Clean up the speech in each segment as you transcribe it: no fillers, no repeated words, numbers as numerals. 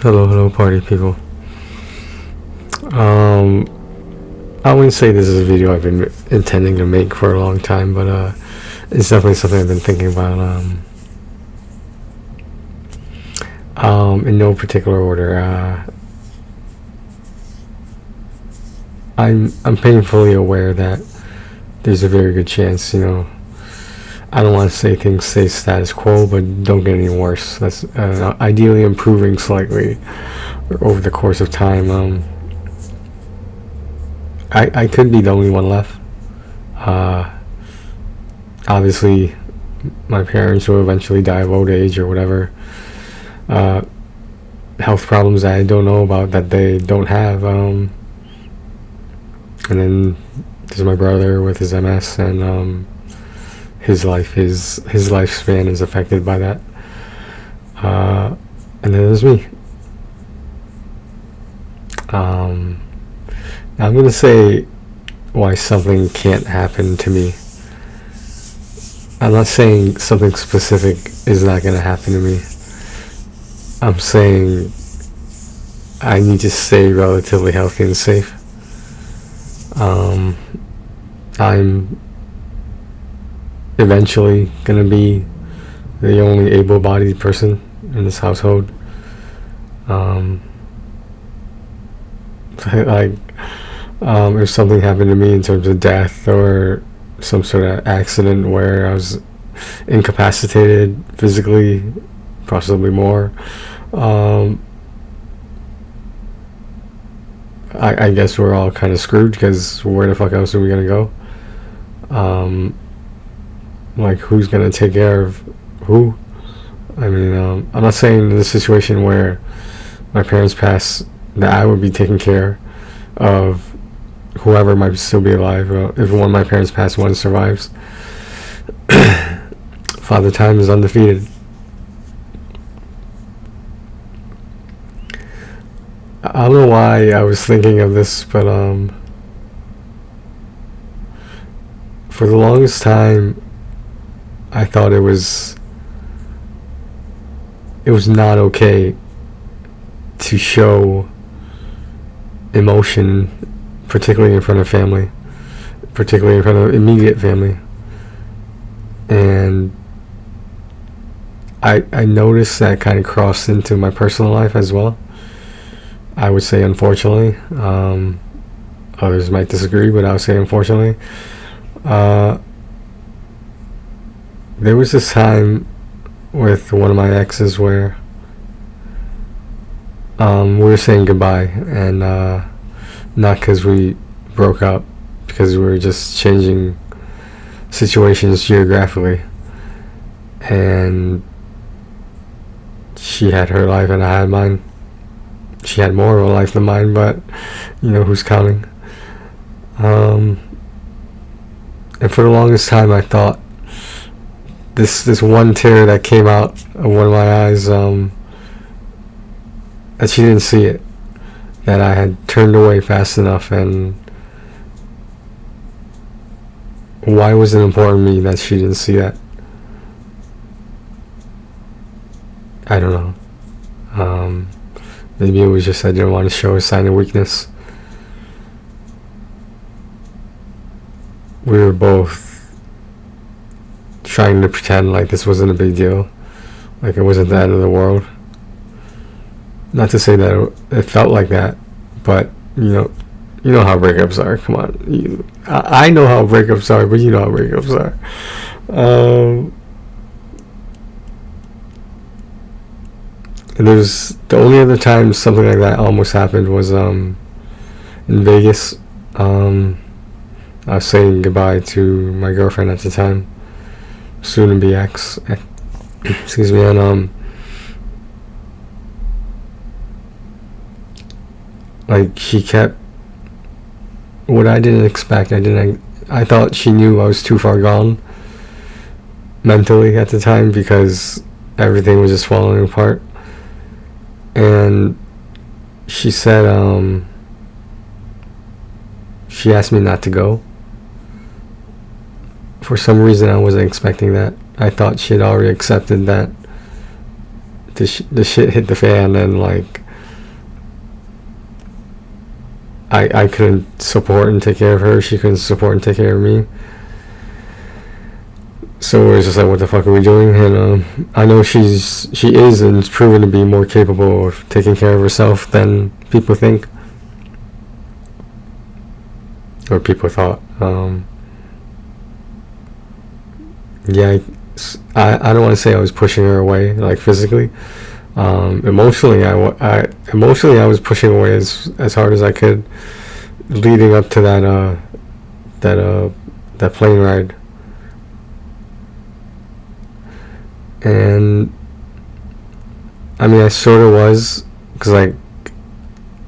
Hello, party people. I wouldn't say this is a video I've been intending to make for a long time, but it's definitely something I've been thinking about. In no particular order. I'm painfully aware that there's a very good chance, I don't want to say things stay status quo, but don't get any worse. That's ideally improving slightly over the course of time. I could be the only one left. Obviously, my parents will eventually die of old age or whatever. Health problems that I don't know about that they don't have. And then there's my brother with his MS, and his lifespan is affected by that. And then there's me. I'm going to say why something can't happen to me. I'm not saying something specific is not going to happen to me. I'm saying I need to stay relatively healthy and safe. I'm eventually going to be the only able-bodied person in this household. If something happened to me in terms of death or some sort of accident where I was incapacitated physically, possibly more, I guess we're all kind of screwed, because where the fuck else are we gonna go? Like, who's gonna take care of who? I mean, I'm not saying in the situation where my parents pass that I would be taking care of whoever might still be alive. If one of my parents pass, one survives. Father Time is undefeated. I don't know why I was thinking of this, but for the longest time I thought it was not okay to show emotion, particularly in front of family, particularly in front of immediate family. And I noticed that kind of crossed into my personal life as well. I would say, unfortunately. Others might disagree, but I would say unfortunately. There was this time with one of my exes where we were saying goodbye, and not because we broke up, because we were just changing situations geographically, and she had her life and I had mine. She had more of a life than mine, but who's counting? And for the longest time I thought this one tear that came out of one of my eyes, that she didn't see it, that I had turned away fast enough. And why was it important to me that she didn't see that? I don't know. Maybe it was just I didn't want to show a sign of weakness. We were both trying to pretend like this wasn't a big deal, like it wasn't the end of the world. Not to say that it felt like that, but you know how breakups are. Come on, I know how breakups are, but you know how breakups are. And there's the only other time something like that almost happened was in Vegas. I was saying goodbye to my girlfriend at the time, soon to be ex. Excuse me, and like, she kept what I didn't expect. I thought she knew I was too far gone mentally at the time, because everything was just falling apart. And she said, she asked me not to go. For some reason, I wasn't expecting that. I thought she had already accepted that the shit hit the fan, and like I couldn't support and take care of her. She couldn't support and take care of me. So it was just like, what the fuck are we doing? And I know she is and is proven to be more capable of taking care of herself than people think, or people thought. Yeah, I don't want to say I was pushing her away, like physically. Emotionally, I was pushing away as hard as I could, leading up to that plane ride. And I mean, I sort of was, because like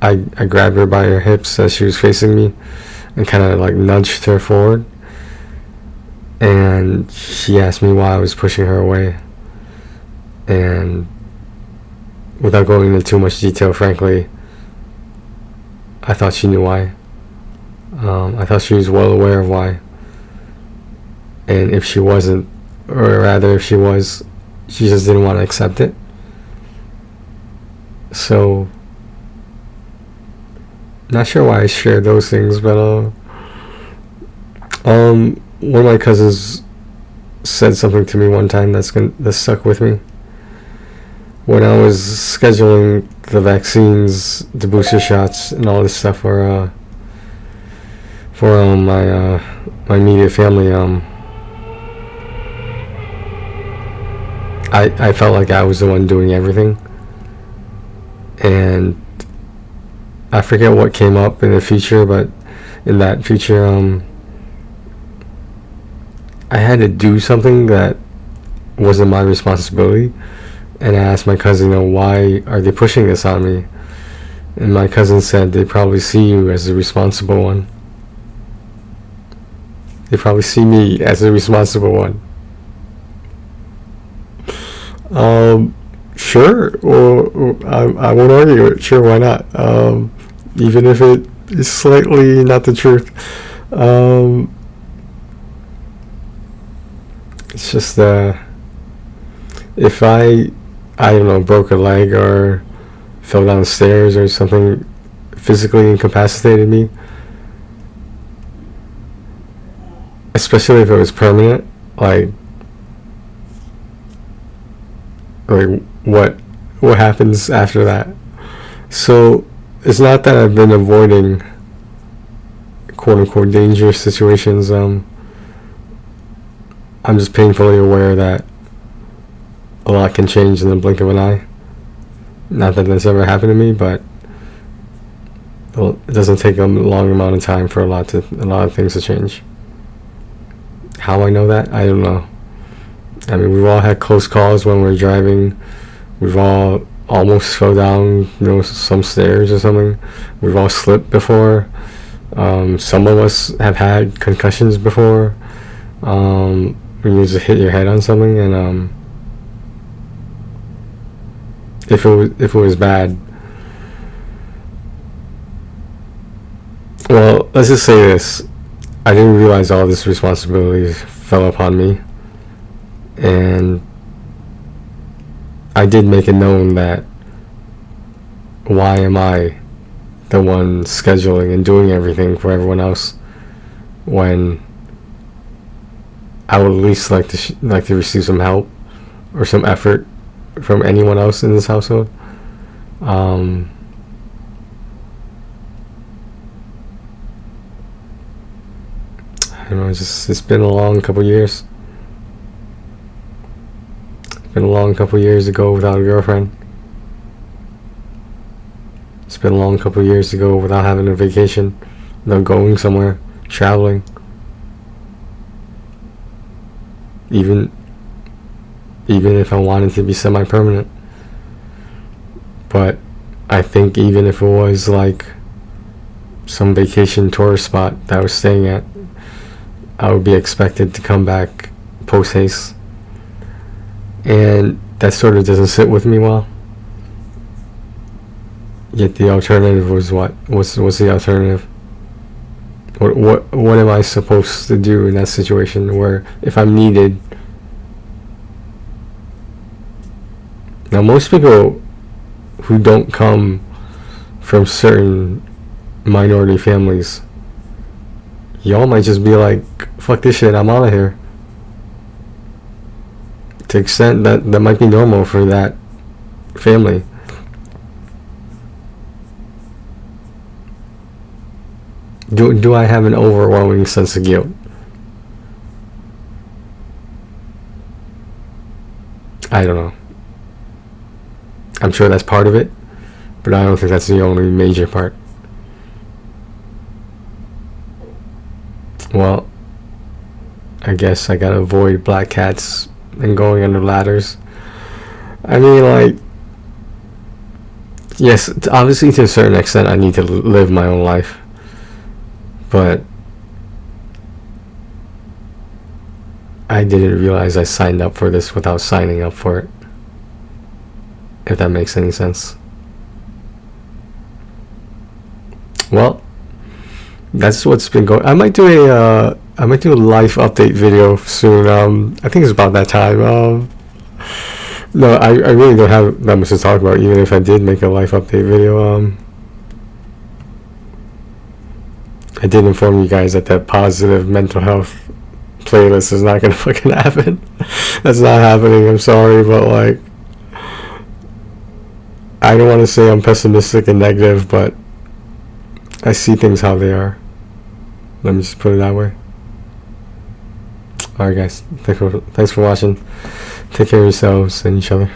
I grabbed her by her hips as she was facing me and kind of like nudged her forward, and she asked me why I was pushing her away. And without going into too much detail, frankly, I thought she knew why. I thought she was well aware of why. And if she wasn't, or rather if she was, she just didn't want to accept it. So, not sure why I shared those things, but one of my cousins said something to me one time that stuck with me. When I was scheduling the vaccines, the booster shots, and all this stuff for my immediate family, I felt like I was the one doing everything, and I forget what came up in the future, but in that future, I had to do something that wasn't my responsibility, and I asked my cousin, why are they pushing this on me? And my cousin said they probably see you as the responsible one. They probably see me as the responsible one. Sure, or I won't argue it. Sure, why not? Even if it is slightly not the truth. It's just if I don't know, broke a leg or fell down the stairs or something physically incapacitated me, especially if it was permanent, like what happens after that? So it's not that I've been avoiding quote unquote dangerous situations. I'm just painfully aware that a lot can change in the blink of an eye. Not that that's ever happened to me, but it doesn't take a long amount of time for a lot of things to change. How I know that, I don't know. I mean, we've all had close calls when we're driving. We've all almost fell down, some stairs or something. We've all slipped before. Some of us have had concussions before. When you just hit your head on something, and if it was bad, well, let's just say this: I didn't realize all this responsibility fell upon me, and I did make it known that why am I the one scheduling and doing everything for everyone else when I would at least like to receive some help or some effort from anyone else in this household. I don't know, it's been a long couple years. It's been a long couple years to go without a girlfriend. It's been a long couple years to go without having a vacation, without going somewhere, traveling. Even if I wanted to be semi-permanent. But I think even if it was like some vacation tourist spot that I was staying at, I would be expected to come back post-haste. And that sort of doesn't sit with me well. Yet the alternative was what? What's the alternative? What am I supposed to do in that situation where if I'm needed? Now, most people who don't come from certain minority families, y'all might just be like, fuck this shit, I'm out of here. To the extent that might be normal for that family. Do I have an overwhelming sense of guilt? I don't know. I'm sure that's part of it, but I don't think that's the only major part. Well, I guess I gotta avoid black cats and going under ladders. I mean, like, yes, obviously to a certain extent I need to live my own life, but I didn't realize I signed up for this without signing up for it, if that makes any sense. Well, that's what's been going. I might do a life update video soon. I think it's about that time. No, I really don't have that much to talk about, even if I did make a life update video. I did inform you guys that positive mental health playlist is not gonna fucking happen. That's not happening. I'm sorry, but like, I don't want to say I'm pessimistic and negative, but I see things how they are. Let me just put it that way. Alright guys, thanks for watching. Take care of yourselves and each other.